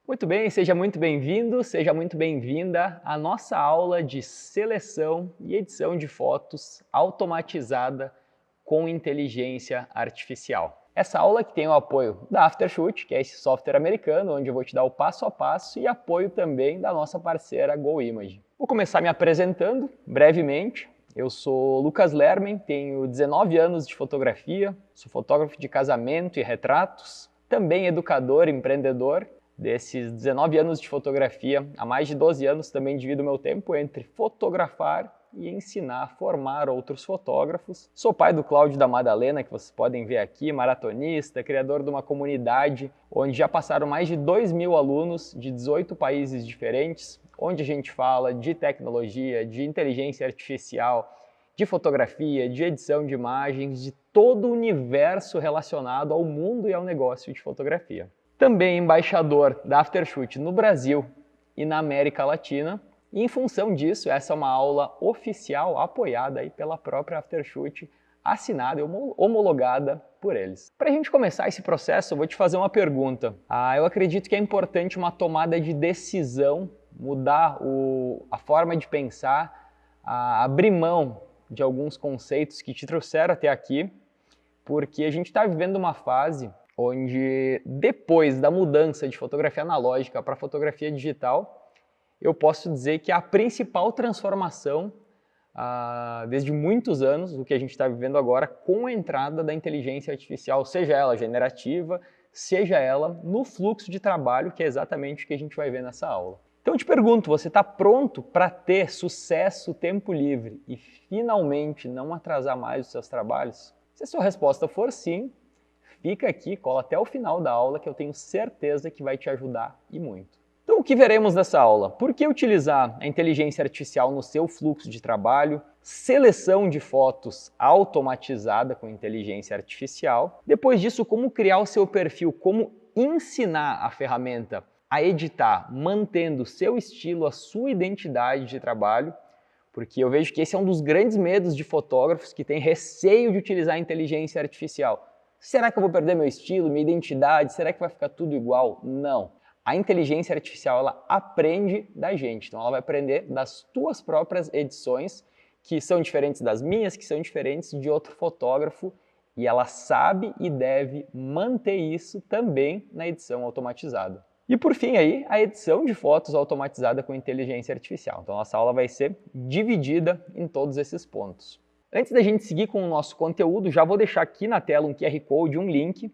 Muito bem, seja muito bem-vindo, seja muito bem-vinda à nossa aula de seleção e edição de fotos automatizada com inteligência artificial. Essa aula que tem o apoio da Aftershoot, que é esse software americano, onde eu vou te dar o passo a passo e apoio também da nossa parceira GoImage. Vou começar me apresentando brevemente. Eu sou Lucas Lermen, tenho 19 anos de fotografia, sou fotógrafo de casamento e retratos, também educador e empreendedor. Desses 19 anos de fotografia, há mais de 12 anos também divido meu tempo entre fotografar e ensinar, formar outros fotógrafos. Sou pai do Cláudio da Madalena, que vocês podem ver aqui, maratonista, criador de uma comunidade onde já passaram mais de 2.000 alunos de 18 países diferentes, onde a gente fala de tecnologia, de inteligência artificial, de fotografia, de edição de imagens, de todo o universo relacionado ao mundo e ao negócio de fotografia. Também embaixador da Aftershoot no Brasil e na América Latina. E em função disso, essa é uma aula oficial apoiada aí pela própria Aftershoot, assinada e homologada por eles. Para a gente começar esse processo, eu vou te fazer uma pergunta. Eu acredito que é importante uma tomada de decisão, mudar a forma de pensar, abrir mão de alguns conceitos que te trouxeram até aqui, porque a gente está vivendo uma fase onde depois da mudança de fotografia analógica para fotografia digital, eu posso dizer que a principal transformação desde muitos anos, do que a gente está vivendo agora, com a entrada da inteligência artificial, seja ela generativa, seja ela no fluxo de trabalho, que é exatamente o que a gente vai ver nessa aula. Então eu te pergunto, você está pronto para ter sucesso, tempo livre e finalmente não atrasar mais os seus trabalhos? Se a sua resposta for sim, fica aqui, cola até o final da aula que eu tenho certeza que vai te ajudar e muito. Então o que veremos nessa aula? Por que utilizar a inteligência artificial no seu fluxo de trabalho? Seleção de fotos automatizada com inteligência artificial. Depois disso, como criar o seu perfil, como ensinar a ferramenta a editar, mantendo o seu estilo, a sua identidade de trabalho, porque eu vejo que esse é um dos grandes medos de fotógrafos que têm receio de utilizar a inteligência artificial. Será que eu vou perder meu estilo, minha identidade? Será que vai ficar tudo igual? Não. A inteligência artificial, ela aprende da gente, então ela vai aprender das tuas próprias edições, que são diferentes das minhas, que são diferentes de outro fotógrafo, e ela sabe e deve manter isso também na edição automatizada. E por fim aí, a edição de fotos automatizada com inteligência artificial. Então nossa aula vai ser dividida em todos esses pontos. Antes da gente seguir com o nosso conteúdo, já vou deixar aqui na tela um QR Code, um link,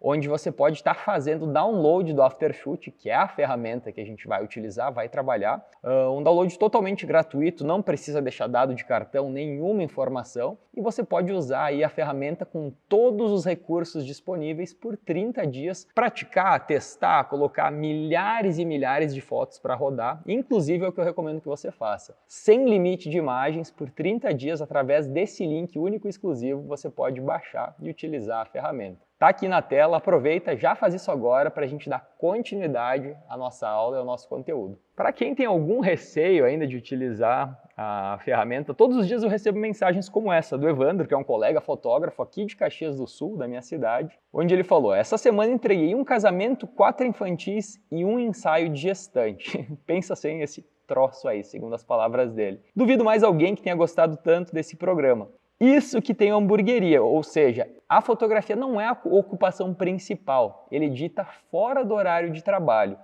onde você pode estar fazendo download do Aftershoot, que é a ferramenta que a gente vai utilizar, vai trabalhar. Um download totalmente gratuito, não precisa deixar dado de cartão, nenhuma informação, e você pode usar aí a ferramenta com todos os recursos disponíveis por 30 dias, praticar, testar, colocar milhares e milhares de fotos para rodar, inclusive é o que eu recomendo que você faça. Sem limite de imagens, por 30 dias, através desse link único e exclusivo, você pode baixar e utilizar a ferramenta. Tá aqui na tela, aproveita, já faz isso agora para a gente dar continuidade à nossa aula e ao nosso conteúdo. Para quem tem algum receio ainda de utilizar a ferramenta, todos os dias eu recebo mensagens como essa do Evandro, que é um colega fotógrafo aqui de Caxias do Sul, da minha cidade, onde ele falou: essa semana entreguei um casamento, 4 infantis e um ensaio de gestante. Pensa sem esse troço aí, segundo as palavras dele. Duvido mais alguém que tenha gostado tanto desse programa. Isso que tem hamburgueria, ou seja, a fotografia não é a ocupação principal, ele edita fora do horário de trabalho,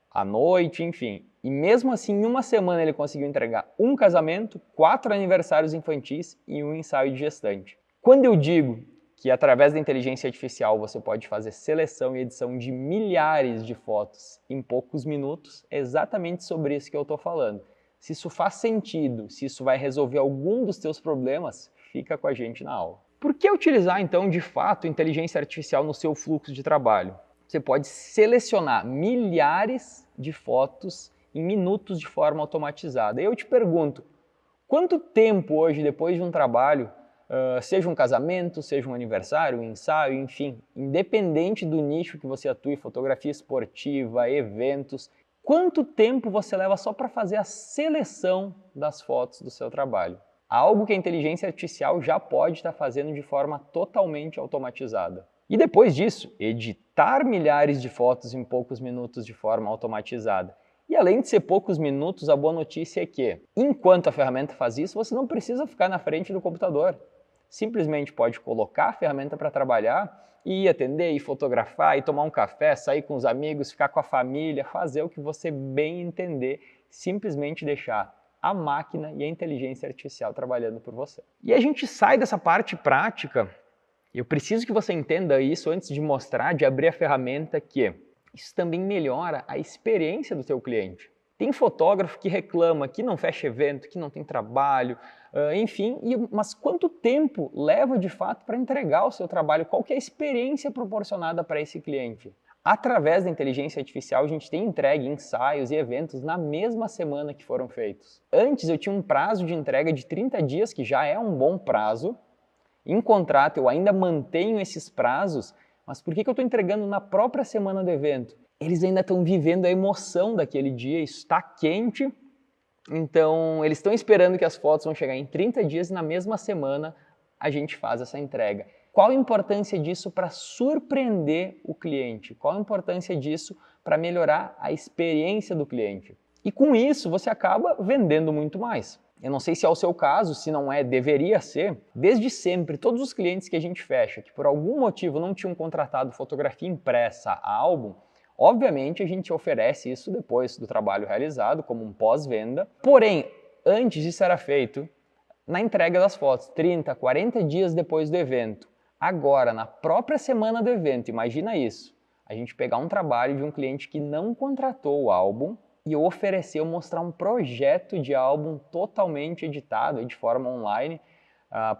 à noite, enfim. E mesmo assim, em uma semana ele conseguiu entregar um casamento, 4 aniversários infantis e um ensaio de gestante. Quando eu digo que através da inteligência artificial você pode fazer seleção e edição de milhares de fotos em poucos minutos, é exatamente sobre isso que eu estou falando. Se isso faz sentido, se isso vai resolver algum dos teus problemas, fica com a gente na aula. Por que utilizar, então, de fato, inteligência artificial no seu fluxo de trabalho? Você pode selecionar milhares de fotos em minutos de forma automatizada. E eu te pergunto, quanto tempo hoje, depois de um trabalho, seja um casamento, seja um aniversário, um ensaio, enfim, independente do nicho que você atue, fotografia esportiva, eventos, quanto tempo você leva só para fazer a seleção das fotos do seu trabalho? Algo que a inteligência artificial já pode estar fazendo de forma totalmente automatizada. E depois disso, editar milhares de fotos em poucos minutos de forma automatizada. E além de ser poucos minutos, a boa notícia é que, enquanto a ferramenta faz isso, você não precisa ficar na frente do computador. Simplesmente pode colocar a ferramenta para trabalhar e ir atender, e fotografar, e tomar um café, sair com os amigos, ficar com a família, fazer o que você bem entender, simplesmente deixar a máquina e a inteligência artificial trabalhando por você. E a gente sai dessa parte prática, eu preciso que você entenda isso antes de mostrar, de abrir a ferramenta, que isso também melhora a experiência do seu cliente. Tem fotógrafo que reclama que não fecha evento, que não tem trabalho, enfim, mas quanto tempo leva de fato para entregar o seu trabalho? Qual que é a experiência proporcionada para esse cliente? Através da inteligência artificial, a gente tem entregue ensaios e eventos na mesma semana que foram feitos. Antes eu tinha um prazo de entrega de 30 dias, que já é um bom prazo. Em contrato eu ainda mantenho esses prazos, mas por que eu estou entregando na própria semana do evento? Eles ainda estão vivendo a emoção daquele dia, isso está quente, então eles estão esperando que as fotos vão chegar em 30 dias e na mesma semana a gente faz essa entrega. Qual a importância disso para surpreender o cliente? Qual a importância disso para melhorar a experiência do cliente? E com isso você acaba vendendo muito mais. Eu não sei se é o seu caso, se não é, deveria ser. Desde sempre, todos os clientes que a gente fecha, que por algum motivo não tinham contratado fotografia impressa a álbum, obviamente a gente oferece isso depois do trabalho realizado, como um pós-venda. Porém, antes isso era feito na entrega das fotos, 30, 40 dias depois do evento. Agora, na própria semana do evento, imagina isso, a gente pegar um trabalho de um cliente que não contratou o álbum e oferecer, mostrar um projeto de álbum totalmente editado de forma online.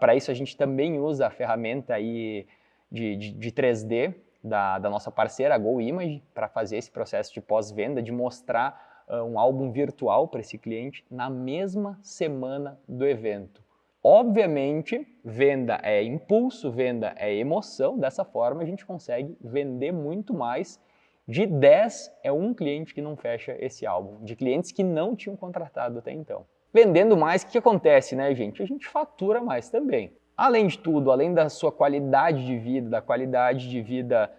Para isso a gente também usa a ferramenta aí de 3D da nossa parceira, a GoImage, para fazer esse processo de pós-venda, de mostrar um álbum virtual para esse cliente na mesma semana do evento. Obviamente, venda é impulso, venda é emoção, dessa forma a gente consegue vender muito mais. De 10 é um cliente que não fecha esse álbum, de clientes que não tinham contratado até então. Vendendo mais, o que acontece, né, gente? A gente fatura mais também. Além de tudo, além da sua qualidade de vida, da qualidade de vida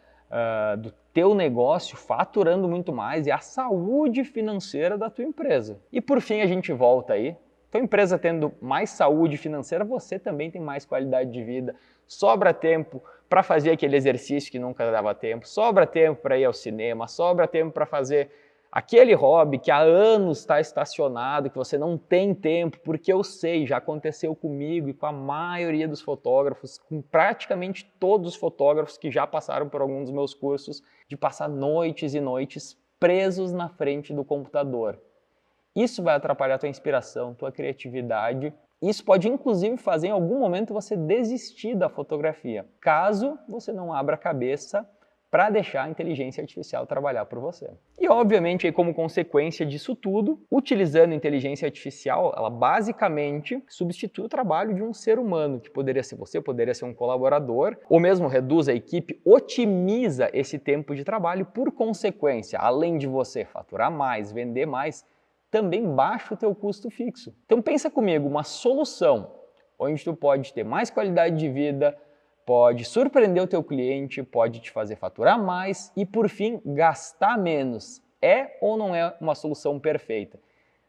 do teu negócio, faturando muito mais, e a saúde financeira da tua empresa. E por fim a gente volta aí. Tua empresa tendo mais saúde financeira, você também tem mais qualidade de vida, sobra tempo para fazer aquele exercício que nunca dava tempo, sobra tempo para ir ao cinema, sobra tempo para fazer aquele hobby que há anos está estacionado, que você não tem tempo, porque eu sei, já aconteceu comigo e com a maioria dos fotógrafos, com praticamente todos os fotógrafos que já passaram por algum dos meus cursos, de passar noites e noites presos na frente do computador. Isso vai atrapalhar a tua inspiração, tua criatividade. Isso pode inclusive fazer em algum momento você desistir da fotografia, caso você não abra a cabeça para deixar a inteligência artificial trabalhar por você. E obviamente, aí, como consequência disso tudo, utilizando a inteligência artificial, ela basicamente substitui o trabalho de um ser humano, que poderia ser você, poderia ser um colaborador, ou mesmo reduz a equipe, otimiza esse tempo de trabalho, por consequência, além de você faturar mais, vender mais, também baixa o teu custo fixo. Então pensa comigo, uma solução onde tu pode ter mais qualidade de vida, pode surpreender o teu cliente, pode te fazer faturar mais e, por fim, gastar menos. É ou não é uma solução perfeita?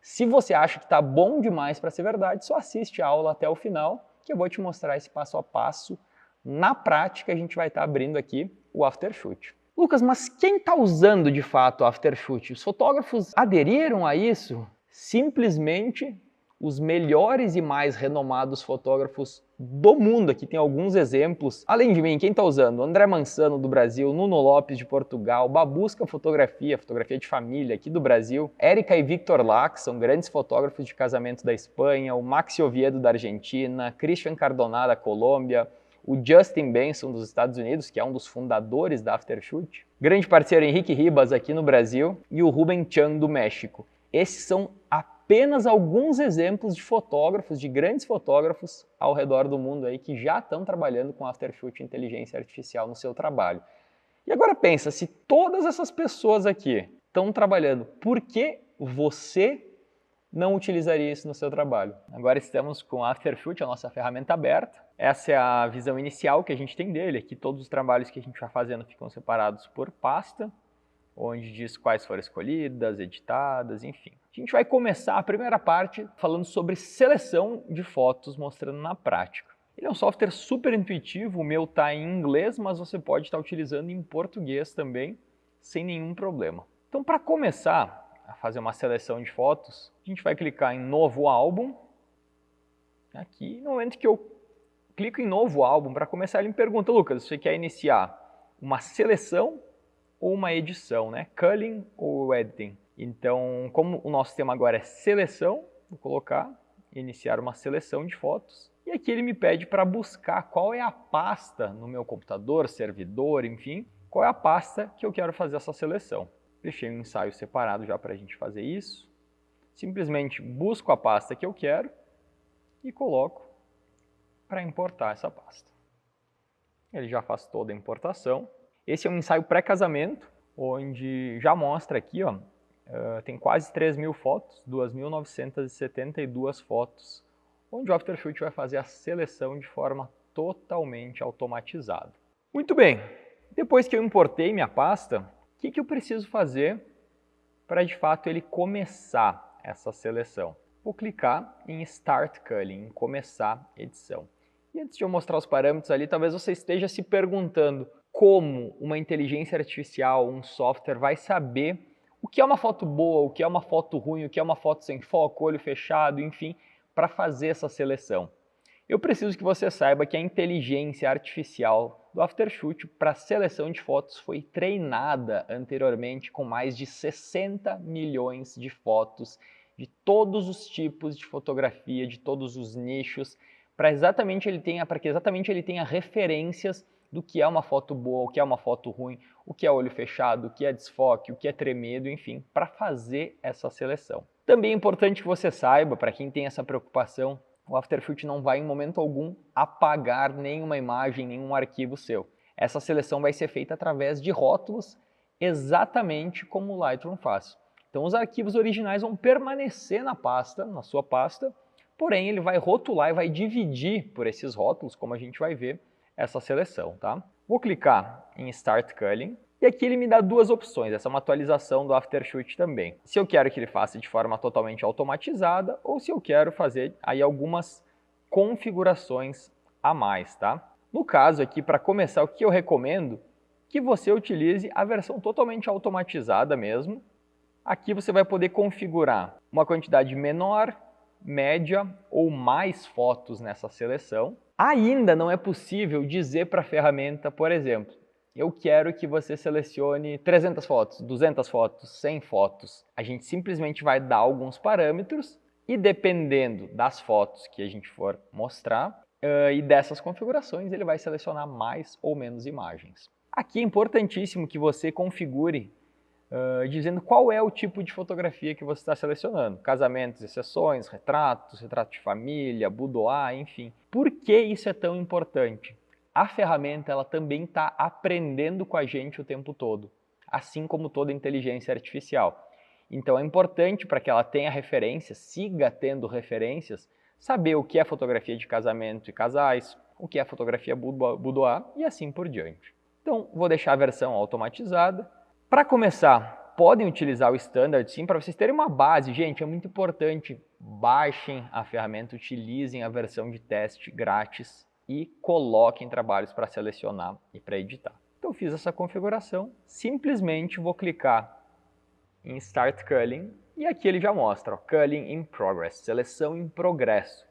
Se você acha que está bom demais para ser verdade, só assiste a aula até o final, que eu vou te mostrar esse passo a passo. Na prática, a gente vai estar abrindo aqui o Aftershoot. Lucas, mas quem está usando de fato o Aftershoot? Os fotógrafos aderiram a isso? Simplesmente os melhores e mais renomados fotógrafos do mundo. Aqui tem alguns exemplos. Além de mim, quem está usando? André Mansano, do Brasil, Nuno Lopes, de Portugal, Babusca Fotografia, fotografia de família, aqui do Brasil, Érica e Victor Lac, são grandes fotógrafos de casamento da Espanha, o Maxi Oviedo, da Argentina, Christian Cardona, da Colômbia, o Justin Benson, dos Estados Unidos, que é um dos fundadores da Aftershoot, grande parceiro Henrique Ribas, aqui no Brasil, e o Ruben Chan, do México. Esses são apenas alguns exemplos de fotógrafos, de grandes fotógrafos ao redor do mundo aí que já estão trabalhando com Aftershoot e inteligência artificial no seu trabalho. E agora pensa, se todas essas pessoas aqui estão trabalhando, por que você não utilizaria isso no seu trabalho? Agora estamos com a Aftershoot, a nossa ferramenta aberta. essa é a visão inicial que a gente tem dele. Aqui todos os trabalhos que a gente vai fazendo ficam separados por pasta, onde diz quais foram escolhidas, editadas, enfim. A gente vai começar a primeira parte falando sobre seleção de fotos, mostrando na prática. Ele é um software super intuitivo, o meu está em inglês, mas você pode estar utilizando em português também, sem nenhum problema. Então, para começar a fazer uma seleção de fotos, a gente vai clicar em Novo Álbum. Aqui, no momento que eu clico em Novo Álbum, para começar ele me pergunta, Lucas, você quer iniciar uma seleção ou uma edição, né? Culling ou editing. Então, como o nosso tema agora é seleção, vou colocar, iniciar uma seleção de fotos. E aqui ele me pede para buscar qual é a pasta no meu computador, servidor, enfim, qual é a pasta que eu quero fazer essa seleção. Deixei um ensaio separado já para a gente fazer isso. Simplesmente busco a pasta que eu quero e coloco para importar essa pasta. Ele já faz toda a importação. Esse é um ensaio pré-casamento, onde já mostra aqui, ó, tem quase 3.000 fotos, 2.972 fotos, onde o Aftershoot vai fazer a seleção de forma totalmente automatizada. Muito bem, depois que eu importei minha pasta, o que eu preciso fazer para de fato ele começar essa seleção? Vou clicar em Start Culling, em começar edição. E antes de eu mostrar os parâmetros ali, talvez você esteja se perguntando como uma inteligência artificial, um software, vai saber o que é uma foto boa, o que é uma foto ruim, o que é uma foto sem foco, olho fechado, enfim, para fazer essa seleção. Eu preciso que você saiba que a inteligência artificial do Aftershoot para seleção de fotos foi treinada anteriormente com mais de 60 milhões de fotos de todos os tipos de fotografia, de todos os nichos, para que exatamente ele tenha referências do que é uma foto boa, o que é uma foto ruim, o que é olho fechado, o que é desfoque, o que é tremido, enfim, para fazer essa seleção. Também é importante que você saiba, para quem tem essa preocupação, o Aftershoot não vai em momento algum apagar nenhuma imagem, nenhum arquivo seu. Essa seleção vai ser feita através de rótulos, exatamente como o Lightroom faz. Então os arquivos originais vão permanecer na pasta, na sua pasta, porém ele vai rotular e vai dividir por esses rótulos, como a gente vai ver, essa seleção, tá? Vou clicar em Start Culling e aqui ele me dá duas opções, essa é uma atualização do Aftershoot também. Se eu quero que ele faça de forma totalmente automatizada ou se eu quero fazer aí algumas configurações a mais, tá? No caso aqui, para começar, o que eu recomendo? Que você utilize a versão totalmente automatizada mesmo. Aqui você vai poder configurar uma quantidade menor, média ou mais fotos nessa seleção. Ainda não é possível dizer para a ferramenta, por exemplo, eu quero que você selecione 300 fotos, 200 fotos, 100 fotos. A gente simplesmente vai dar alguns parâmetros e dependendo das fotos que a gente for mostrar e dessas configurações, ele vai selecionar mais ou menos imagens. Aqui é importantíssimo que você configure dizendo qual é o tipo de fotografia que você está selecionando. Casamentos e sessões, retratos, retrato de família, boudoir, enfim. Por que isso é tão importante? A ferramenta ela também está aprendendo com a gente o tempo todo, assim como toda inteligência artificial. Então é importante para que ela tenha referências, siga tendo referências, saber o que é fotografia de casamento e casais, o que é fotografia boudoir e assim por diante. Então vou deixar a versão automatizada. Para começar, podem utilizar o Standard sim, para vocês terem uma base. Gente, é muito importante, baixem a ferramenta, utilizem a versão de teste grátis e coloquem trabalhos para selecionar e para editar. Então fiz essa configuração, simplesmente vou clicar em Start Culling e aqui ele já mostra, ó, Culling in Progress, seleção em progresso.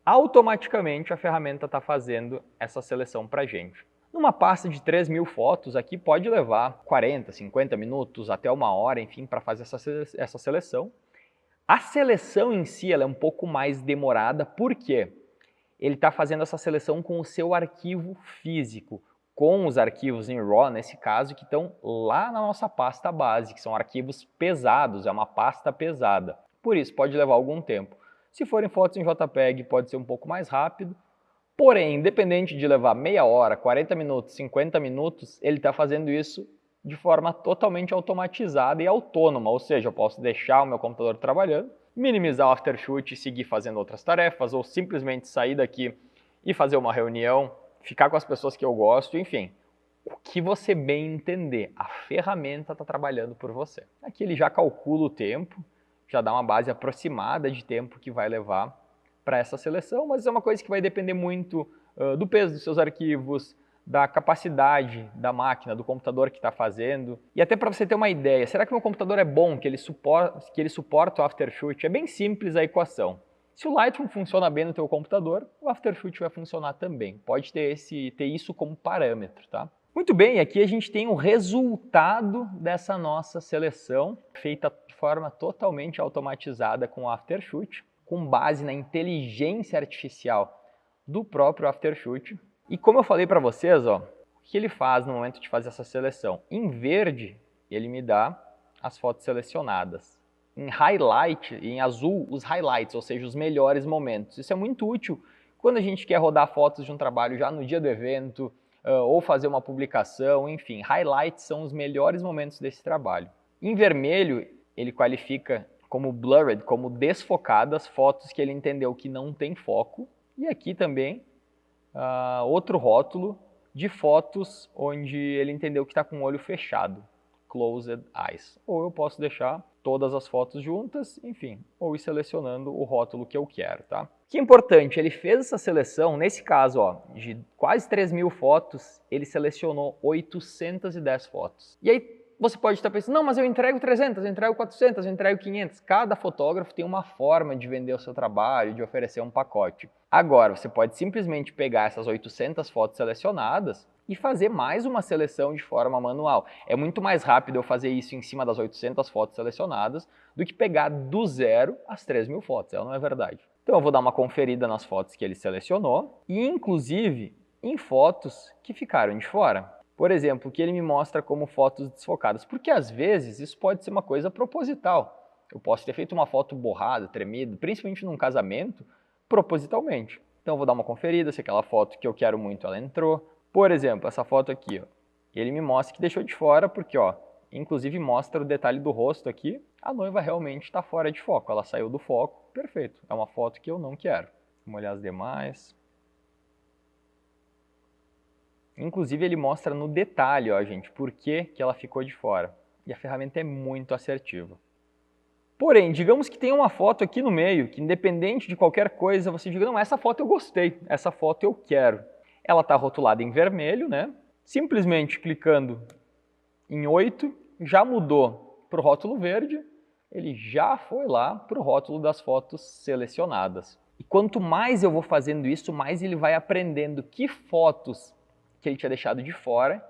Automaticamente a ferramenta está fazendo essa seleção para a gente. Numa pasta de 3.000 fotos, aqui pode levar 40, 50 minutos, até 1 hora, enfim, para fazer essa seleção. A seleção em si ela é um pouco mais demorada, por quê? Ele está fazendo essa seleção com o seu arquivo físico, com os arquivos em RAW, nesse caso, que estão lá na nossa pasta base, que são arquivos pesados, é uma pasta pesada. Por isso, pode levar algum tempo. Se forem fotos em JPEG, pode ser um pouco mais rápido. Porém, independente de levar meia hora, 40 minutos, 50 minutos, ele está fazendo isso de forma totalmente automatizada e autônoma, ou seja, eu posso deixar o meu computador trabalhando, minimizar o Aftershoot e seguir fazendo outras tarefas, ou simplesmente sair daqui ir fazer uma reunião, ficar com as pessoas que eu gosto, enfim. O que você bem entender, a ferramenta está trabalhando por você. Aqui ele já calcula o tempo, já dá uma base aproximada de tempo que vai levar para essa seleção, mas é uma coisa que vai depender muito do peso dos seus arquivos, da capacidade da máquina, do computador que está fazendo. E até para você ter uma ideia, será que meu computador é bom, que ele suporta o Aftershoot? É bem simples a equação. Se o Lightroom funciona bem no teu computador, o Aftershoot vai funcionar também. Pode ter isso como parâmetro, tá? Muito bem, aqui a gente tem o resultado dessa nossa seleção, feita de forma totalmente automatizada com o Aftershoot, com base na inteligência artificial do próprio Aftershoot. E como eu falei para vocês, ó, o que ele faz no momento de fazer essa seleção? Em verde, ele me dá as fotos selecionadas. Em highlight, em azul, os highlights, ou seja, os melhores momentos. Isso é muito útil quando a gente quer rodar fotos de um trabalho já no dia do evento, ou fazer uma publicação, enfim. Highlights são os melhores momentos desse trabalho. Em vermelho, ele qualifica como blurred, como desfocadas, fotos que ele entendeu que não tem foco. E aqui também, outro rótulo de fotos onde ele entendeu que está com o olho fechado, closed eyes. Ou eu posso deixar todas as fotos juntas, enfim, ou ir selecionando o rótulo que eu quero, tá? Que é importante, ele fez essa seleção, nesse caso, ó, de quase 3.000 fotos, ele selecionou 810 fotos. E aí você pode estar pensando, não, mas eu entrego 300, eu entrego 400, eu entrego 500. Cada fotógrafo tem uma forma de vender o seu trabalho, de oferecer um pacote. Agora, você pode simplesmente pegar essas 800 fotos selecionadas e fazer mais uma seleção de forma manual. É muito mais rápido eu fazer isso em cima das 800 fotos selecionadas do que pegar do zero as 3.000 fotos, não é verdade? Então eu vou dar uma conferida nas fotos que ele selecionou e inclusive em fotos que ficaram de fora. Por exemplo, que ele me mostra como fotos desfocadas, porque às vezes isso pode ser uma coisa proposital. Eu posso ter feito uma foto borrada, tremida, principalmente num casamento, propositalmente. Então eu vou dar uma conferida se aquela foto que eu quero muito ela entrou. Por exemplo, essa foto aqui, ó, ele me mostra que deixou de fora porque, ó, inclusive mostra o detalhe do rosto aqui, a noiva realmente está fora de foco, ela saiu do foco, perfeito, é uma foto que eu não quero. Vamos olhar as demais. Inclusive ele mostra no detalhe, ó, gente, por que ela ficou de fora. E a ferramenta é muito assertiva. Porém, digamos que tem uma foto aqui no meio, que independente de qualquer coisa, você diga, não, essa foto eu gostei, essa foto eu quero. Ela está rotulada em vermelho, né? Simplesmente clicando em 8, já mudou para o rótulo verde, ele já foi lá para o rótulo das fotos selecionadas. E quanto mais eu vou fazendo isso, mais ele vai aprendendo que fotos que ele tinha deixado de fora,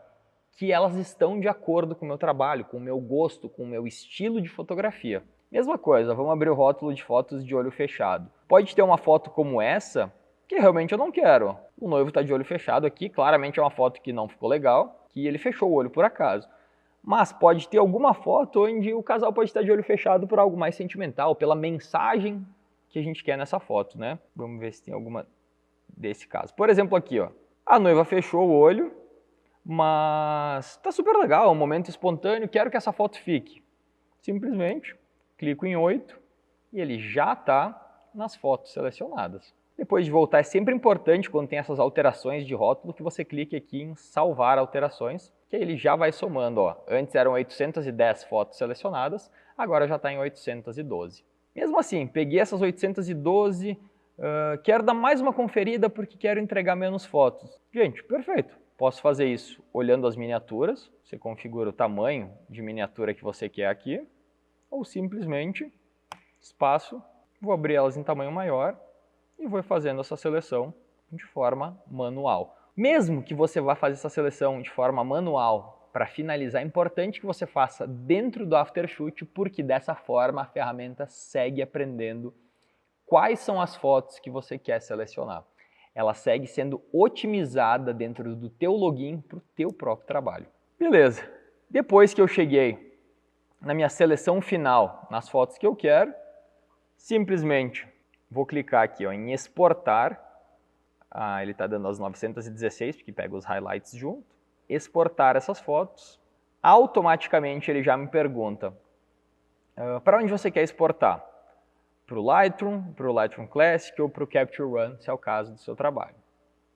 que elas estão de acordo com o meu trabalho, com o meu gosto, com o meu estilo de fotografia. Mesma coisa, vamos abrir o rótulo de fotos de olho fechado. Pode ter uma foto como essa, que realmente eu não quero. O noivo está de olho fechado aqui, claramente é uma foto que não ficou legal, que ele fechou o olho por acaso. Mas pode ter alguma foto onde o casal pode estar de olho fechado por algo mais sentimental, pela mensagem que a gente quer nessa foto, né? Vamos ver se tem alguma desse caso. Por exemplo aqui, ó. A noiva fechou o olho, mas tá super legal, é um momento espontâneo, quero que essa foto fique. Simplesmente clico em 8 e ele já está nas fotos selecionadas. Depois de voltar, é sempre importante quando tem essas alterações de rótulo que você clique aqui em salvar alterações, que aí ele já vai somando, ó. Antes eram 810 fotos selecionadas, agora já está em 812. Mesmo assim, peguei essas 812, quero dar mais uma conferida porque quero entregar menos fotos. Gente, perfeito. Posso fazer isso olhando as miniaturas, você configura o tamanho de miniatura que você quer aqui, ou simplesmente, espaço, vou abrir elas em tamanho maior e vou fazendo essa seleção de forma manual. Mesmo que você vá fazer essa seleção de forma manual para finalizar, é importante que você faça dentro do Aftershoot, porque dessa forma a ferramenta segue aprendendo quais são as fotos que você quer selecionar. Ela segue sendo otimizada dentro do teu login para o teu próprio trabalho. Beleza, depois que eu cheguei na minha seleção final, nas fotos que eu quero, simplesmente vou clicar aqui, ó, em exportar. Ele está dando as 916, porque pega os highlights junto. Exportar essas fotos. Automaticamente ele já me pergunta para onde você quer exportar. Para o Lightroom Classic ou para o Capture One, se é o caso do seu trabalho.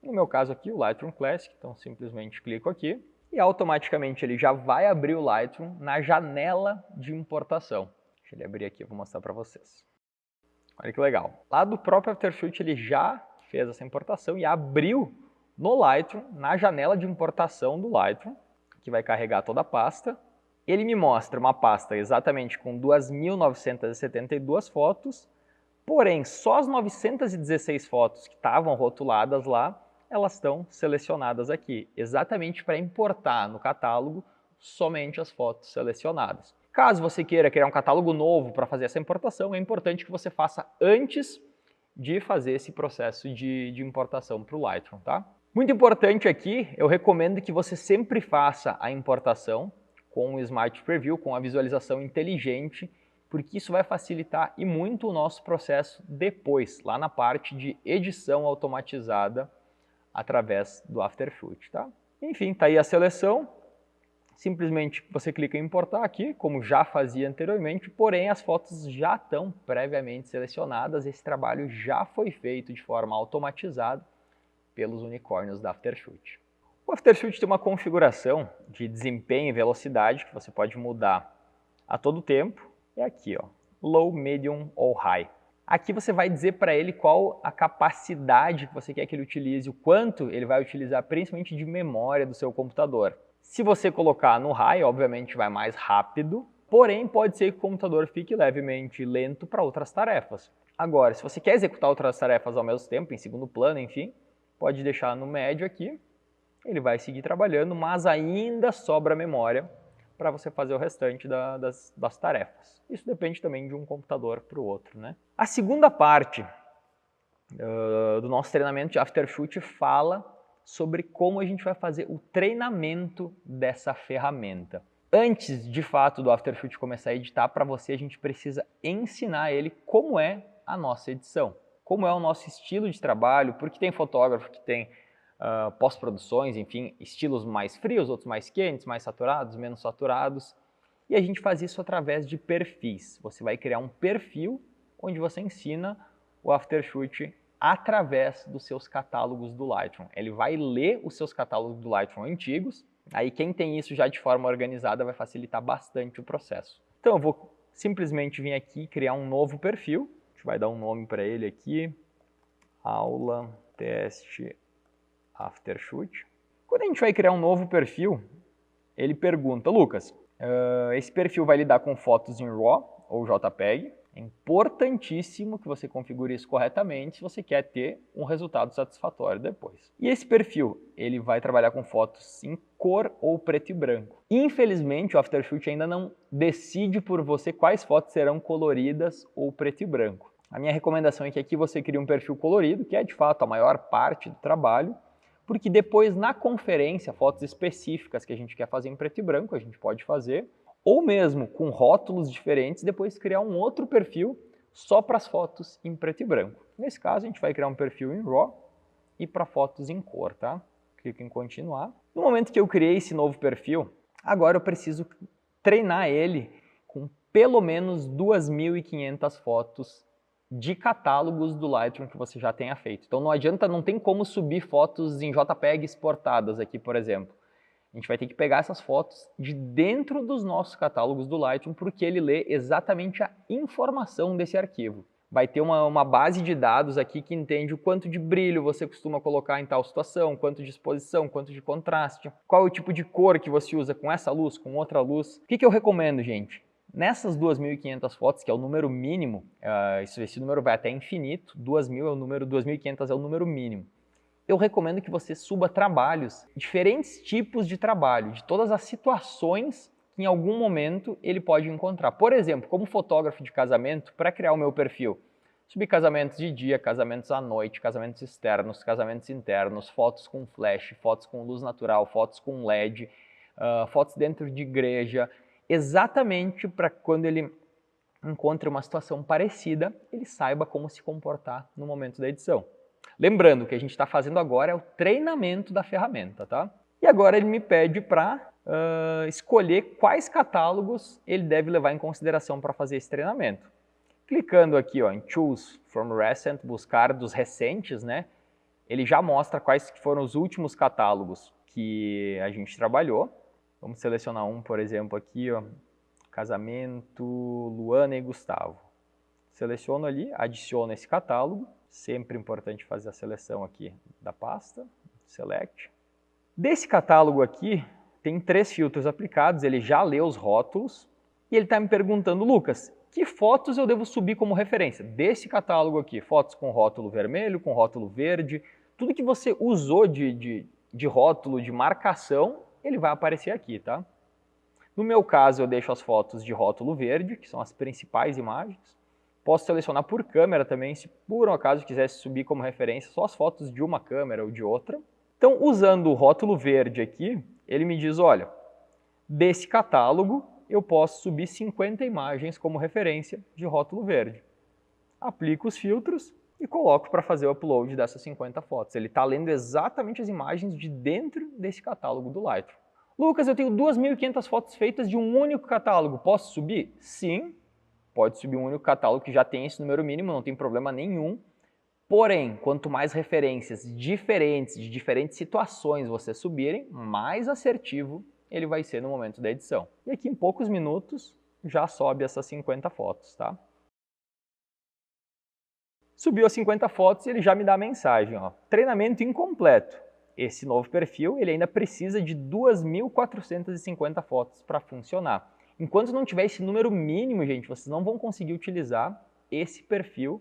No meu caso aqui, o Lightroom Classic, então simplesmente clico aqui e automaticamente ele já vai abrir o Lightroom na janela de importação. Deixa ele abrir aqui, eu vou mostrar para vocês. Olha que legal. Lá do próprio Aftershoot ele já fez essa importação e abriu no Lightroom, na janela de importação do Lightroom, que vai carregar toda a pasta. Ele me mostra uma pasta exatamente com 2.972 fotos, porém só as 916 fotos que estavam rotuladas lá, elas estão selecionadas aqui, exatamente para importar no catálogo somente as fotos selecionadas. Caso você queira criar um catálogo novo para fazer essa importação, é importante que você faça antes de fazer esse processo de importação para o Lightroom, tá? Muito importante aqui, eu recomendo que você sempre faça a importação com o Smart Preview, com a visualização inteligente, porque isso vai facilitar e muito o nosso processo depois, lá na parte de edição automatizada através do Aftershoot, tá? Enfim, tá aí a seleção. Simplesmente você clica em importar aqui, como já fazia anteriormente, porém as fotos já estão previamente selecionadas, esse trabalho já foi feito de forma automatizada pelos unicórnios da Aftershoot. O Aftershoot tem uma configuração de desempenho e velocidade que você pode mudar a todo tempo. É aqui, ó, Low, Medium ou High. Aqui você vai dizer para ele qual a capacidade que você quer que ele utilize, o quanto ele vai utilizar, principalmente de memória do seu computador. Se você colocar no High, obviamente vai mais rápido, porém pode ser que o computador fique levemente lento para outras tarefas. Agora, se você quer executar outras tarefas ao mesmo tempo, em segundo plano, enfim, pode deixar no médio aqui, ele vai seguir trabalhando, mas ainda sobra memória para você fazer o restante das tarefas. Isso depende também de um computador para o outro, né? A segunda parte do nosso treinamento de Aftershoot fala sobre como a gente vai fazer o treinamento dessa ferramenta. Antes, de fato, do Aftershoot começar a editar, para você a gente precisa ensinar ele como é a nossa edição, como é o nosso estilo de trabalho, porque tem fotógrafo que tem pós-produções, enfim, estilos mais frios, outros mais quentes, mais saturados, menos saturados, e a gente faz isso através de perfis. Você vai criar um perfil onde você ensina o Aftershoot através dos seus catálogos do Lightroom. Ele vai ler os seus catálogos do Lightroom antigos, aí quem tem isso já de forma organizada vai facilitar bastante o processo. Então eu vou simplesmente vir aqui e criar um novo perfil, a gente vai dar um nome para ele aqui, aula teste Aftershoot. Quando a gente vai criar um novo perfil, ele pergunta, Lucas, esse perfil vai lidar com fotos em RAW ou JPEG? É importantíssimo que você configure isso corretamente se você quer ter um resultado satisfatório depois. E esse perfil, ele vai trabalhar com fotos em cor ou preto e branco. Infelizmente, o Aftershoot ainda não decide por você quais fotos serão coloridas ou preto e branco. A minha recomendação é que aqui você crie um perfil colorido, que é de fato a maior parte do trabalho, porque depois na conferência, fotos específicas que a gente quer fazer em preto e branco, a gente pode fazer, ou mesmo com rótulos diferentes, depois criar um outro perfil só para as fotos em preto e branco. Nesse caso, a gente vai criar um perfil em RAW e para fotos em cor, tá? Clico em continuar. No momento que eu criei esse novo perfil, agora eu preciso treinar ele com pelo menos 2.500 fotos de catálogos do Lightroom que você já tenha feito. Então não adianta, não tem como subir fotos em JPEG exportadas aqui, por exemplo. A gente vai ter que pegar essas fotos de dentro dos nossos catálogos do Lightroom, porque ele lê exatamente a informação desse arquivo. Vai ter uma base de dados aqui que entende o quanto de brilho você costuma colocar em tal situação, quanto de exposição, quanto de contraste, qual é o tipo de cor que você usa com essa luz, com outra luz. O que eu recomendo, gente? Nessas 2.500 fotos, que é o número mínimo, esse número vai até infinito, 2.000 é o número, 2.500 é o número mínimo. Eu recomendo que você suba trabalhos, diferentes tipos de trabalho, de todas as situações que em algum momento ele pode encontrar. Por exemplo, como fotógrafo de casamento, para criar o meu perfil, subi casamentos de dia, casamentos à noite, casamentos externos, casamentos internos, fotos com flash, fotos com luz natural, fotos com LED, fotos dentro de igreja, exatamente para quando ele encontre uma situação parecida, ele saiba como se comportar no momento da edição. Lembrando, o que a gente está fazendo agora é o treinamento da ferramenta, tá? E agora ele me pede para escolher quais catálogos ele deve levar em consideração para fazer esse treinamento. Clicando aqui ó, em Choose from Recent, buscar dos recentes, né? ele já mostra quais foram os últimos catálogos que a gente trabalhou. Vamos selecionar um, por exemplo, aqui, ó, casamento Luana e Gustavo. Seleciono ali, adiciono esse catálogo. Sempre importante fazer a seleção aqui da pasta, Select. Desse catálogo aqui, tem 3 filtros aplicados, ele já leu os rótulos e ele está me perguntando, Lucas, que fotos eu devo subir como referência? Desse catálogo aqui, fotos com rótulo vermelho, com rótulo verde, tudo que você usou de rótulo, de marcação, ele vai aparecer aqui, tá? No meu caso, eu deixo as fotos de rótulo verde, que são as principais imagens. Posso selecionar por câmera também, se por um acaso quisesse subir como referência só as fotos de uma câmera ou de outra. Então, usando o rótulo verde aqui, ele me diz, olha, desse catálogo eu posso subir 50 imagens como referência de rótulo verde. Aplico os filtros e coloco para fazer o upload dessas 50 fotos. Ele está lendo exatamente as imagens de dentro desse catálogo do Lightroom. Lucas, eu tenho 2.500 fotos feitas de um único catálogo, posso subir? Sim, pode subir um único catálogo que já tem esse número mínimo, não tem problema nenhum. Porém, quanto mais referências diferentes, de diferentes situações você subirem, mais assertivo ele vai ser no momento da edição. E aqui em poucos minutos já sobe essas 50 fotos, tá? Subiu as 50 fotos e ele já me dá a mensagem, ó, treinamento incompleto. Esse novo perfil ele ainda precisa de 2.450 fotos para funcionar. Enquanto não tiver esse número mínimo, gente, vocês não vão conseguir utilizar esse perfil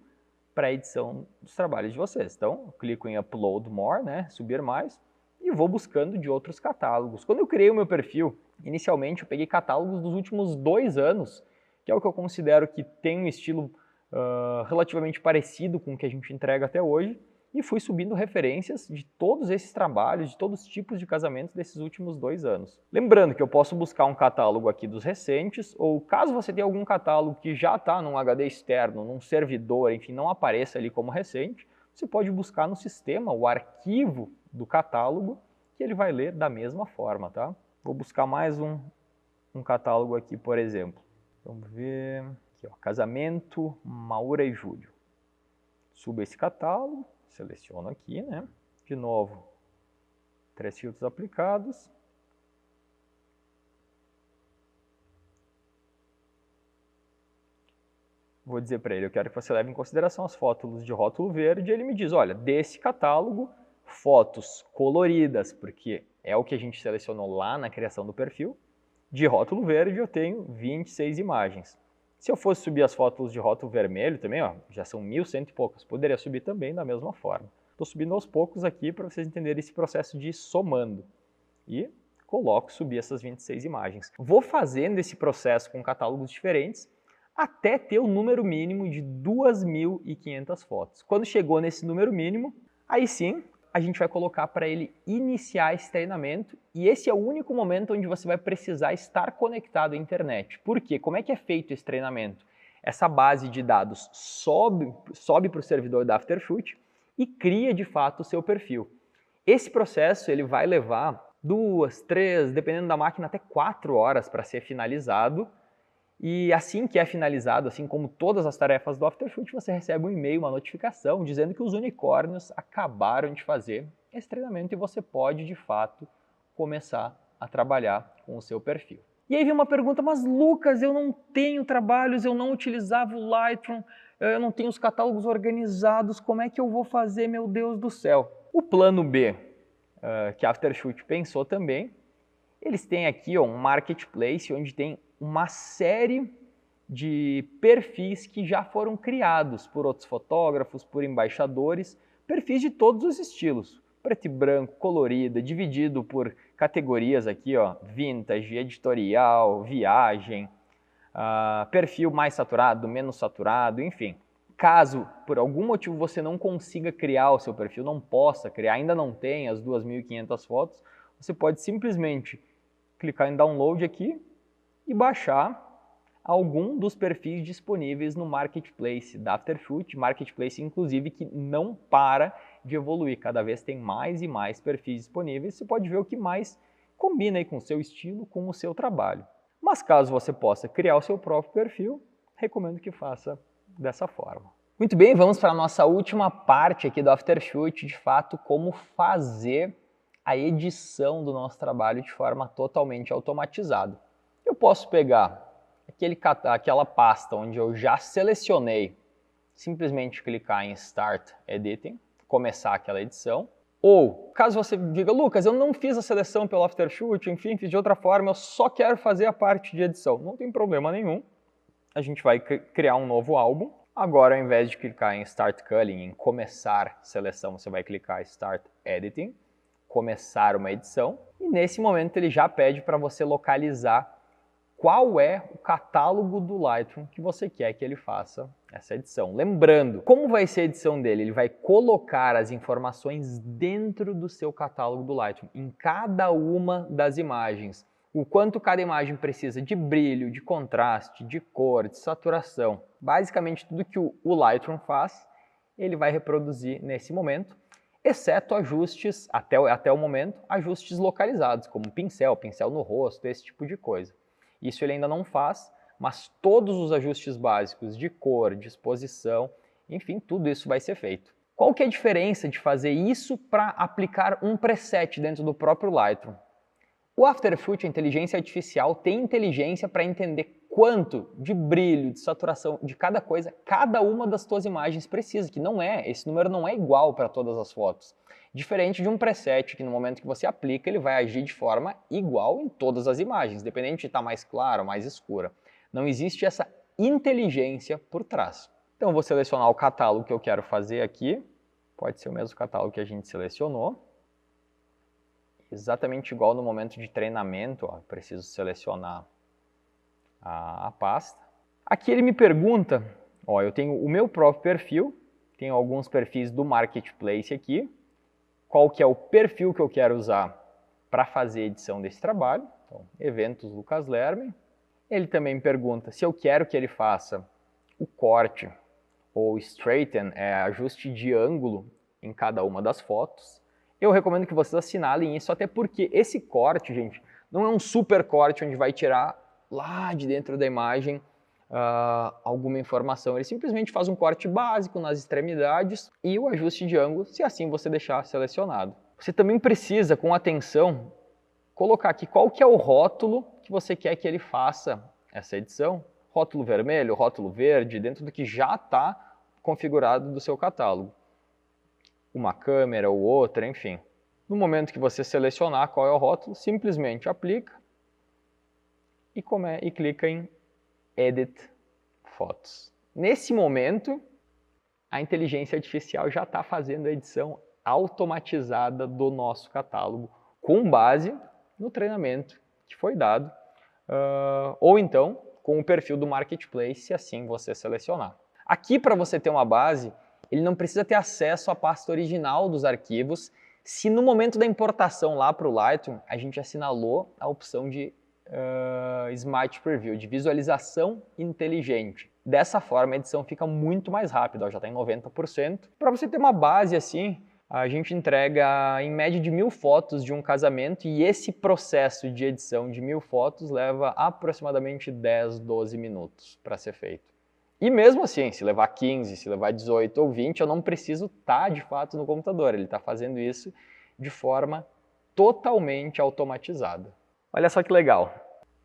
para a edição dos trabalhos de vocês. Então, eu clico em Upload More, né, subir mais, e vou buscando de outros catálogos. Quando eu criei o meu perfil, inicialmente eu peguei catálogos dos últimos 2 anos, que é o que eu considero que tem um estilo relativamente parecido com o que a gente entrega até hoje, e fui subindo referências de todos esses trabalhos, de todos os tipos de casamentos desses últimos 2 anos. Lembrando que eu posso buscar um catálogo aqui dos recentes, ou caso você tenha algum catálogo que já está num HD externo, num servidor, enfim, não apareça ali como recente, você pode buscar no sistema o arquivo do catálogo, que ele vai ler da mesma forma, tá? Vou buscar mais um catálogo aqui, por exemplo. Vamos ver... Aqui, ó, casamento Maura e Júlio. Subo esse catálogo. Seleciono aqui, né? De novo, 3 filtros aplicados. Vou dizer para ele, eu quero que você leve em consideração as fotos de rótulo verde. Ele me diz, olha, desse catálogo, fotos coloridas, porque é o que a gente selecionou lá na criação do perfil. De rótulo verde eu tenho 26 imagens. Se eu fosse subir as fotos de rótulo vermelho também, ó, já são 1.100 e poucas, poderia subir também da mesma forma. Estou subindo aos poucos aqui para vocês entenderem esse processo de ir somando. E coloco subir essas 26 imagens. Vou fazendo esse processo com catálogos diferentes até ter o número mínimo de 2.500 fotos. Quando chegou nesse número mínimo, aí sim a gente vai colocar para ele iniciar esse treinamento, e esse é o único momento onde você vai precisar estar conectado à internet. Por quê? Como é que é feito esse treinamento? Essa base de dados sobe para o servidor da Aftershoot e cria de fato o seu perfil. Esse processo ele vai levar 2, 3, dependendo da máquina, até 4 horas para ser finalizado. E assim que é finalizado, assim como todas as tarefas do Aftershoot, você recebe um e-mail, uma notificação, dizendo que os unicórnios acabaram de fazer esse treinamento e você pode, de fato, começar a trabalhar com o seu perfil. E aí vem uma pergunta, mas Lucas, eu não tenho trabalhos, eu não utilizava o Lightroom, eu não tenho os catálogos organizados, como é que eu vou fazer, meu Deus do céu? O plano B, que a Aftershoot pensou também, eles têm aqui ó, um marketplace onde tem uma série de perfis que já foram criados por outros fotógrafos, por embaixadores, perfis de todos os estilos, preto e branco, colorida, dividido por categorias aqui, ó, vintage, editorial, viagem, perfil mais saturado, menos saturado, enfim. Caso por algum motivo você não consiga criar o seu perfil, não possa criar, ainda não tem as 2.500 fotos, você pode simplesmente clicar em download aqui e baixar algum dos perfis disponíveis no Marketplace da Aftershoot, Marketplace inclusive que não para de evoluir, cada vez tem mais e mais perfis disponíveis, você pode ver o que mais combina aí com o seu estilo, com o seu trabalho. Mas caso você possa criar o seu próprio perfil, recomendo que faça dessa forma. Muito bem, vamos para a nossa última parte aqui do Aftershoot, de fato, como fazer a edição do nosso trabalho de forma totalmente automatizada. Eu posso pegar aquela pasta onde eu já selecionei, simplesmente clicar em Start Editing, começar aquela edição. Ou, caso você diga, Lucas, eu não fiz a seleção pelo Aftershoot, enfim, fiz de outra forma, eu só quero fazer a parte de edição. Não tem problema nenhum. A gente vai criar um novo álbum. Agora, ao invés de clicar em Start Culling, em começar seleção, você vai clicar em Start Editing, começar uma edição. E nesse momento ele já pede para você localizar qual é o catálogo do Lightroom que você quer que ele faça essa edição. Lembrando, como vai ser a edição dele? Ele vai colocar as informações dentro do seu catálogo do Lightroom, em cada uma das imagens. O quanto cada imagem precisa de brilho, de contraste, de cor, de saturação. Basicamente tudo que o Lightroom faz, ele vai reproduzir nesse momento, exceto ajustes, até o momento, ajustes localizados, como pincel no rosto, esse tipo de coisa. Isso ele ainda não faz, mas todos os ajustes básicos de cor, de exposição, enfim, tudo isso vai ser feito. Qual que é a diferença de fazer isso para aplicar um preset dentro do próprio Lightroom? O Aftershoot, a inteligência artificial, tem inteligência para entender quanto de brilho, de saturação, de cada coisa, cada uma das tuas imagens precisa, que não é, esse número não é igual para todas as fotos. Diferente de um preset, que no momento que você aplica, ele vai agir de forma igual em todas as imagens, independente de estar mais clara ou mais escura. Não existe essa inteligência por trás. Então eu vou selecionar o catálogo que eu quero fazer aqui, pode ser o mesmo catálogo que a gente selecionou. Exatamente igual no momento de treinamento, ó, preciso selecionar a pasta. Aqui ele me pergunta, ó, eu tenho o meu próprio perfil, tenho alguns perfis do Marketplace aqui, qual que é o perfil que eu quero usar para fazer a edição desse trabalho, então, eventos Lucas Lerme. Ele também me pergunta se eu quero que ele faça o corte ou straighten, ajuste de ângulo em cada uma das fotos. Eu recomendo que vocês assinalem isso, até porque esse corte, gente, não é um super corte onde vai tirar lá de dentro da imagem alguma informação. Ele simplesmente faz um corte básico nas extremidades e o ajuste de ângulo, se assim você deixar selecionado. Você também precisa, com atenção, colocar aqui qual que é o rótulo que você quer que ele faça essa edição. Rótulo vermelho, rótulo verde, dentro do que já está configurado do seu catálogo. Uma câmera ou outra, enfim. No momento que você selecionar qual é o rótulo, simplesmente aplica e clica em Edit Fotos. Nesse momento, a inteligência artificial já está fazendo a edição automatizada do nosso catálogo, com base no treinamento que foi dado, ou então com o perfil do Marketplace, se assim você selecionar. Aqui, para você ter uma base, ele não precisa ter acesso à pasta original dos arquivos, se no momento da importação lá para o Lightroom, a gente assinalou a opção de Smart Preview, de visualização inteligente. Dessa forma, a edição fica muito mais rápida, ó, já está em 90%. Para você ter uma base assim, a gente entrega em média de 1000 fotos de um casamento e esse processo de edição de 1000 fotos leva aproximadamente 10, 12 minutos para ser feito. E mesmo assim, se levar 15, se levar 18 ou 20, eu não preciso estar de fato no computador. Ele está fazendo isso de forma totalmente automatizada. Olha só que legal.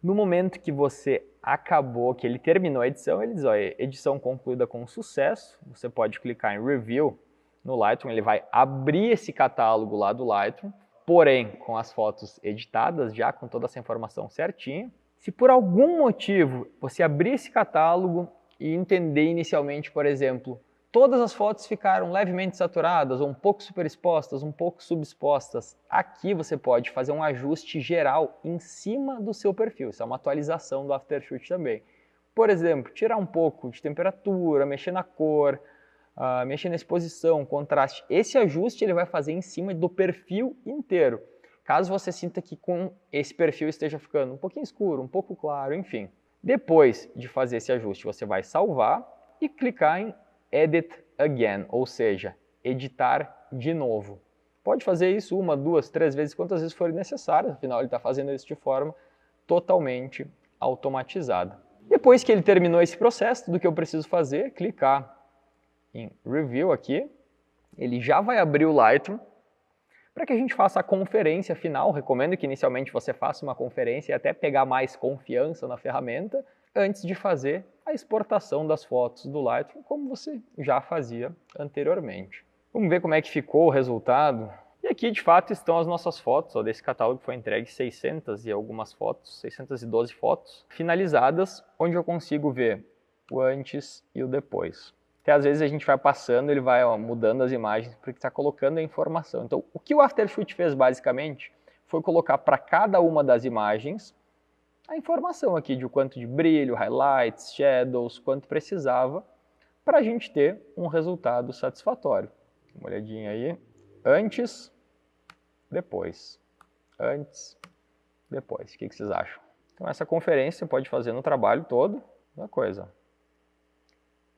No momento que você acabou, que ele terminou a edição, ele diz, ó, edição concluída com sucesso. Você pode clicar em Review no Lightroom, ele vai abrir esse catálogo lá do Lightroom, porém com as fotos editadas já, com toda essa informação certinha. Se por algum motivo você abrir esse catálogo e entender inicialmente, por exemplo, todas as fotos ficaram levemente saturadas, ou um pouco superexpostas, um pouco subexpostas, aqui você pode fazer um ajuste geral em cima do seu perfil. Isso é uma atualização do Aftershoot também. Por exemplo, tirar um pouco de temperatura, mexer na cor, mexer na exposição, contraste. Esse ajuste ele vai fazer em cima do perfil inteiro. Caso você sinta que com esse perfil esteja ficando um pouquinho escuro, um pouco claro, enfim. Depois de fazer esse ajuste, você vai salvar e clicar em Edit Again, ou seja, editar de novo. Pode fazer isso 1, 2, 3 vezes, quantas vezes for necessário, afinal ele está fazendo isso de forma totalmente automatizada. Depois que ele terminou esse processo, tudo que eu preciso fazer é clicar em Review aqui, ele já vai abrir o Lightroom para que a gente faça a conferência final. Recomendo que inicialmente você faça uma conferência e até pegar mais confiança na ferramenta antes de fazer a exportação das fotos do Lightroom, como você já fazia anteriormente. Vamos ver como é que ficou o resultado. E aqui, de fato, estão as nossas fotos. Ó, desse catálogo foi entregue 600 e algumas fotos, 612 fotos finalizadas, onde eu consigo ver o antes e o depois. Até às vezes a gente vai passando, ele vai mudando as imagens porque está colocando a informação. Então, o que o Aftershoot fez basicamente foi colocar para cada uma das imagens a informação aqui de quanto de brilho, highlights, shadows, quanto precisava para a gente ter um resultado satisfatório. Uma olhadinha aí. Antes, depois. Antes, depois. O que vocês acham? Então essa conferência você pode fazer no trabalho todo. Uma coisa.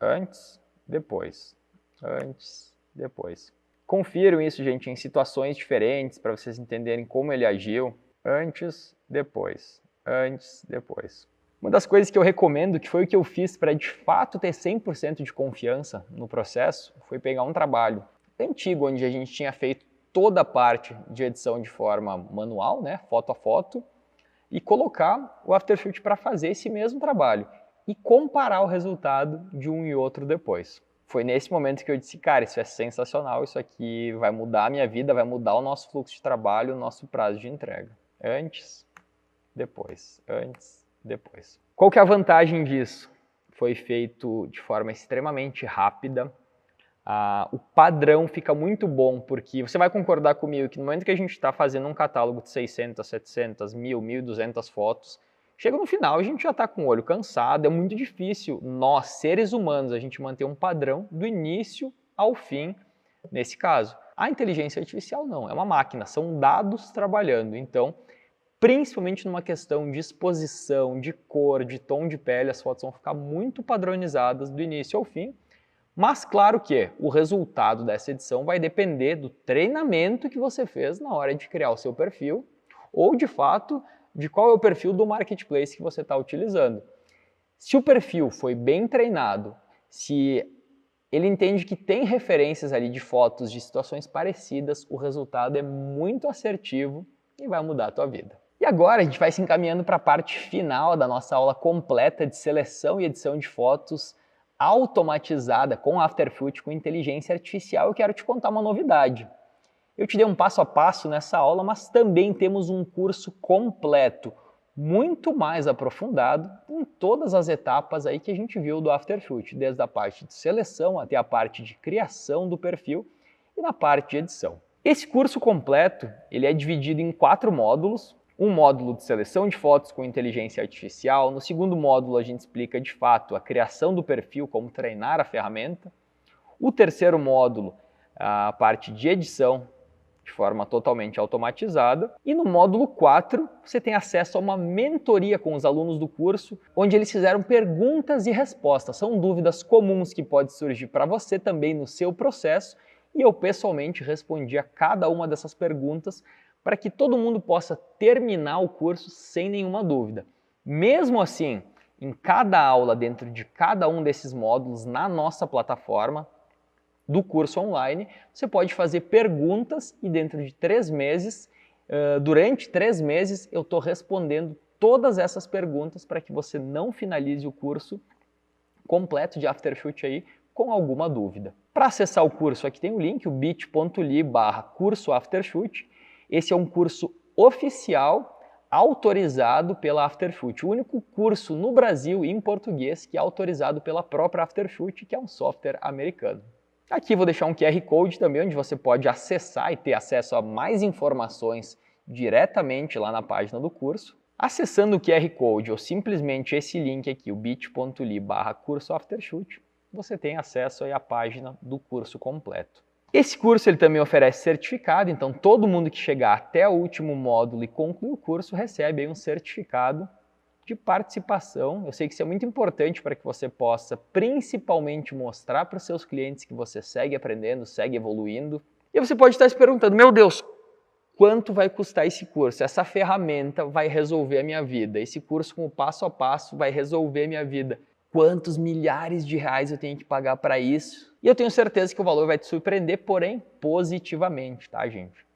Antes, depois. Antes, depois. Confiram isso, gente, em situações diferentes para vocês entenderem como ele agiu. Antes, depois. Antes, depois. Uma das coisas que eu recomendo, que foi o que eu fiz para de fato ter 100% de confiança no processo, foi pegar um trabalho antigo, onde a gente tinha feito toda a parte de edição de forma manual, né, foto a foto, e colocar o Aftershoot para fazer esse mesmo trabalho e comparar o resultado de um e outro depois. Foi nesse momento que eu disse, cara, isso é sensacional, isso aqui vai mudar a minha vida, vai mudar o nosso fluxo de trabalho, o nosso prazo de entrega. Antes, depois, antes, depois. Qual que é a vantagem disso? Foi feito de forma extremamente rápida. O padrão fica muito bom, porque você vai concordar comigo que no momento que a gente está fazendo um catálogo de 600, 700, 1000, 1200 fotos, chega no final a gente já está com o olho cansado, é muito difícil nós, seres humanos, a gente manter um padrão do início ao fim nesse caso. A inteligência artificial não, é uma máquina, são dados trabalhando, então principalmente numa questão de exposição, de cor, de tom de pele, as fotos vão ficar muito padronizadas do início ao fim. Mas claro que o resultado dessa edição vai depender do treinamento que você fez na hora de criar o seu perfil ou, de fato, de qual é o perfil do marketplace que você está utilizando. Se o perfil foi bem treinado, se ele entende que tem referências ali de fotos de situações parecidas, o resultado é muito assertivo e vai mudar a tua vida. E agora a gente vai se encaminhando para a parte final da nossa aula completa de seleção e edição de fotos automatizada com Aftershoot, com inteligência artificial. Eu quero te contar uma novidade. Eu te dei um passo a passo nessa aula, mas também temos um curso completo, muito mais aprofundado em todas as etapas aí que a gente viu do Aftershoot, desde a parte de seleção até a parte de criação do perfil e na parte de edição. Esse curso completo, ele é dividido em 4 módulos. Um módulo de seleção de fotos com inteligência artificial. No segundo módulo a gente explica de fato a criação do perfil, como treinar a ferramenta. O terceiro módulo, a parte de edição de forma totalmente automatizada. E no módulo 4 você tem acesso a uma mentoria com os alunos do curso, onde eles fizeram perguntas e respostas. São dúvidas comuns que podem surgir para você também no seu processo e eu pessoalmente respondi a cada uma dessas perguntas para que todo mundo possa terminar o curso sem nenhuma dúvida. Mesmo assim, em cada aula, dentro de cada um desses módulos, na nossa plataforma do curso online, você pode fazer perguntas e dentro de 3 meses, durante 3 meses, eu estou respondendo todas essas perguntas para que você não finalize o curso completo de Aftershoot aí com alguma dúvida. Para acessar o curso, aqui tem o link, o bit.ly/curso Aftershoot. Esse é um curso oficial, autorizado pela Aftershoot, o único curso no Brasil em português que é autorizado pela própria Aftershoot, que é um software americano. Aqui vou deixar um QR Code também, onde você pode acessar e ter acesso a mais informações diretamente lá na página do curso. Acessando o QR Code ou simplesmente esse link aqui, o bit.ly/curso Aftershoot, você tem acesso aí à página do curso completo. Esse curso ele também oferece certificado, então todo mundo que chegar até o último módulo e concluir o curso recebe aí um certificado de participação. Eu sei que isso é muito importante para que você possa principalmente mostrar para os seus clientes que você segue aprendendo, segue evoluindo. E você pode estar se perguntando, meu Deus, quanto vai custar esse curso? Essa ferramenta vai resolver a minha vida, esse curso com o passo a passo vai resolver a minha vida. quantos milhares de reais eu tenho que pagar para isso. E eu tenho certeza que o valor vai te surpreender, porém positivamente, tá, gente?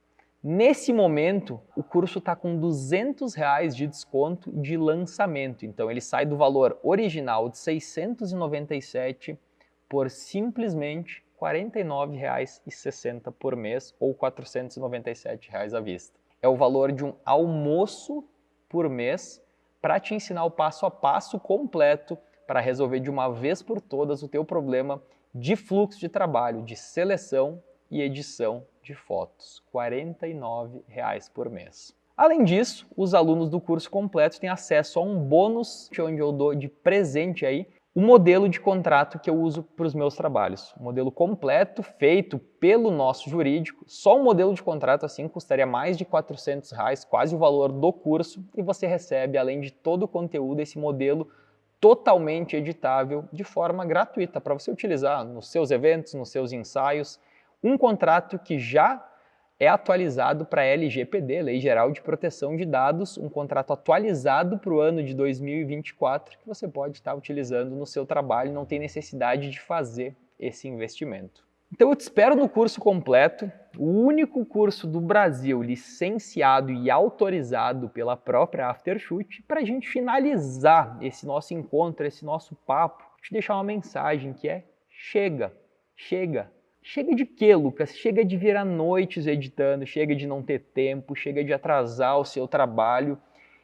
Nesse momento, o curso está com R$200 de desconto de lançamento. Então ele sai do valor original de 697 por simplesmente R$ 49,60 por mês ou R$ 497 à vista. É o valor de um almoço por mês para te ensinar o passo a passo completo para resolver de uma vez por todas o teu problema de fluxo de trabalho, de seleção e edição de fotos. R$ 49,00 por mês. Além disso, os alunos do curso completo têm acesso a um bônus, onde eu dou de presente aí o modelo de contrato que eu uso para os meus trabalhos. Um modelo completo, feito pelo nosso jurídico. Só um modelo de contrato assim custaria mais de R$ 400,00, quase o valor do curso, e você recebe, além de todo o conteúdo, esse modelo totalmente editável de forma gratuita para você utilizar nos seus eventos, nos seus ensaios. Um contrato que já é atualizado para a LGPD, Lei Geral de Proteção de Dados, um contrato atualizado para o ano de 2024 que você pode estar utilizando no seu trabalho e não tem necessidade de fazer esse investimento. Então eu te espero no curso completo, o único curso do Brasil licenciado e autorizado pela própria Aftershoot, para a gente finalizar esse nosso encontro, esse nosso papo, te deixar uma mensagem que é: chega, chega. Chega de quê, Lucas? Chega de virar noites editando, chega de não ter tempo, chega de atrasar o seu trabalho,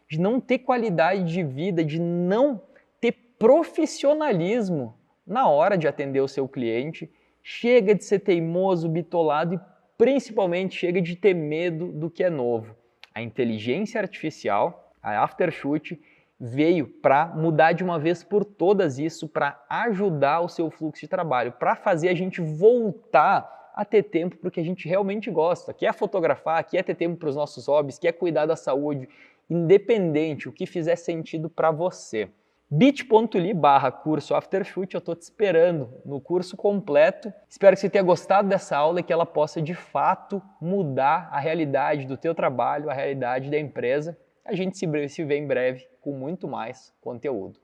de não ter qualidade de vida, de não ter profissionalismo na hora de atender o seu cliente. Chega de ser teimoso, bitolado e principalmente chega de ter medo do que é novo. A inteligência artificial, a Aftershoot, veio para mudar de uma vez por todas isso, para ajudar o seu fluxo de trabalho, para fazer a gente voltar a ter tempo para o que a gente realmente gosta, que é fotografar, que é ter tempo para os nossos hobbies, que é cuidar da saúde, independente, o que fizer sentido para você. bit.ly/curso Aftershoot, eu estou te esperando no curso completo. Espero que você tenha gostado dessa aula e que ela possa de fato mudar a realidade do teu trabalho, a realidade da empresa. A gente se vê em breve com muito mais conteúdo.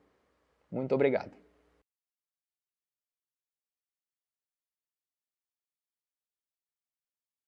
Muito obrigado.